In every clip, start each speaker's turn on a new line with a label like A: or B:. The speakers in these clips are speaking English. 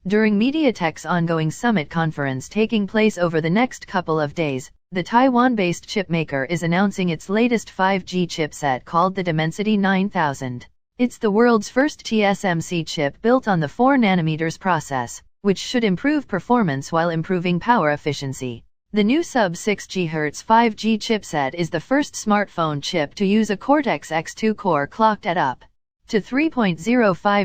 A: During MediaTek's ongoing summit conference taking place over the next couple of days, the Taiwan-based chipmaker is announcing its latest 5G chipset called the Dimensity 9000. It's the world's first TSMC chip built on the 4nm process, which should improve performance while improving power efficiency. The new sub-6 GHz 5G chipset is the first smartphone chip to use a Cortex-X2 core clocked at up to 3.05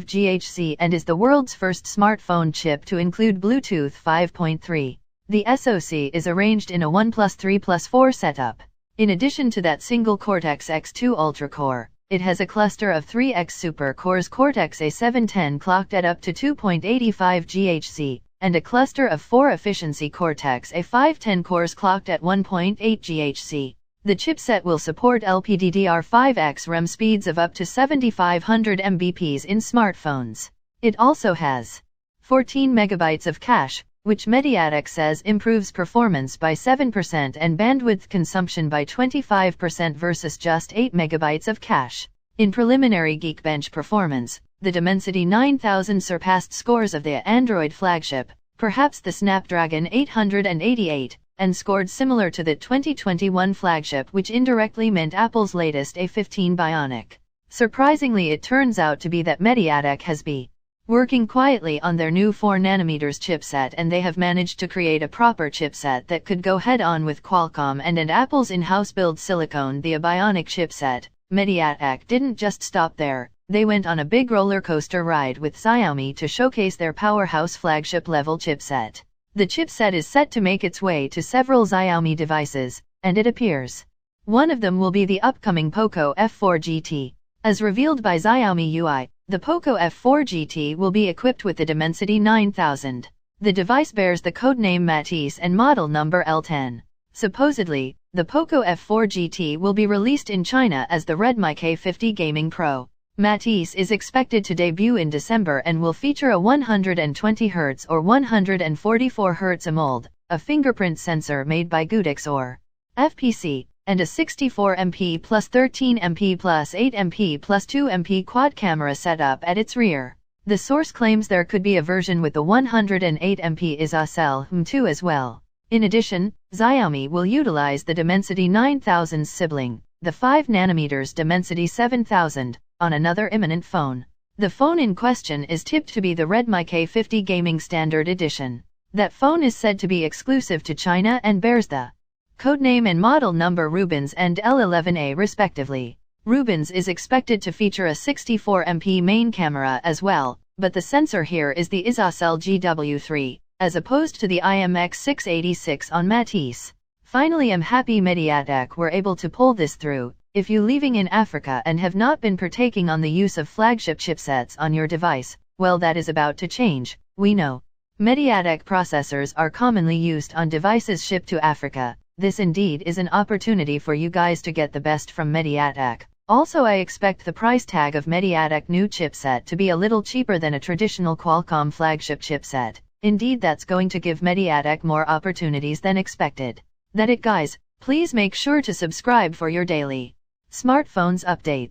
A: GHz and is the world's first smartphone chip to include Bluetooth 5.3. The SoC is arranged in a 1+3+4 setup. In addition to that single Cortex-X2 Ultra core, it has a cluster of 3X Super cores Cortex-A710 clocked at up to 2.85 GHz, and a cluster of 4 efficiency Cortex-A510 cores clocked at 1.8 GHz. The chipset will support LPDDR5X RAM speeds of up to 7500 Mbps in smartphones. It also has 14 MB of cache, which MediaTek says improves performance by 7% and bandwidth consumption by 25% versus just 8 MB of cache. In preliminary Geekbench performance, the Dimensity 9000 surpassed scores of the Android flagship, perhaps the Snapdragon 888, and scored similar to the 2021 flagship, which indirectly meant Apple's latest A15 Bionic. Surprisingly, it turns out to be that MediaTek has been working quietly on their new 4nm chipset, and they have managed to create a proper chipset that could go head-on with Qualcomm and Apple's in-house build silicone, the Bionic chipset. MediaTek didn't just stop there. They went on a big roller coaster ride with Xiaomi to showcase their powerhouse flagship-level chipset. The chipset is set to make its way to several Xiaomi devices, and it appears one of them will be the upcoming Poco F4 GT. As revealed by Xiaomi UI, the Poco F4 GT will be equipped with the Dimensity 9000. The device bears the codename Matisse and model number L10. Supposedly, the Poco F4 GT will be released in China as the Redmi K50 Gaming Pro. Matisse is expected to debut in December and will feature a 120Hz or 144Hz AMOLED, a fingerprint sensor made by Goodix or FPC, and a 64MP plus 13MP plus 8MP plus 2MP quad camera setup at its rear. The source claims there could be a version with the 108MP ISO M2 as well. In addition, Xiaomi will utilize the Dimensity 9000's sibling, the 5nm Dimensity 7000, on another imminent phone. The phone in question is tipped to be the Redmi K50 Gaming Standard Edition. That phone is said to be exclusive to China and bears the codename and model number Rubens and L11A respectively. Rubens is expected to feature a 64MP main camera as well, but the sensor here is the ISOCELL GW3, as opposed to the IMX686 on Matisse. Finally, I'm happy MediaTek were able to pull this through. If you living in Africa and have not been partaking on the use of flagship chipsets on your device, well, that is about to change. We know MediaTek processors are commonly used on devices shipped to Africa. This indeed is an opportunity for you guys to get the best from MediaTek. Also, I expect the price tag of MediaTek new chipset to be a little cheaper than a traditional Qualcomm flagship chipset. Indeed, that's going to give MediaTek more opportunities than expected. That it, guys. Please make sure to subscribe for your daily smartphones updates.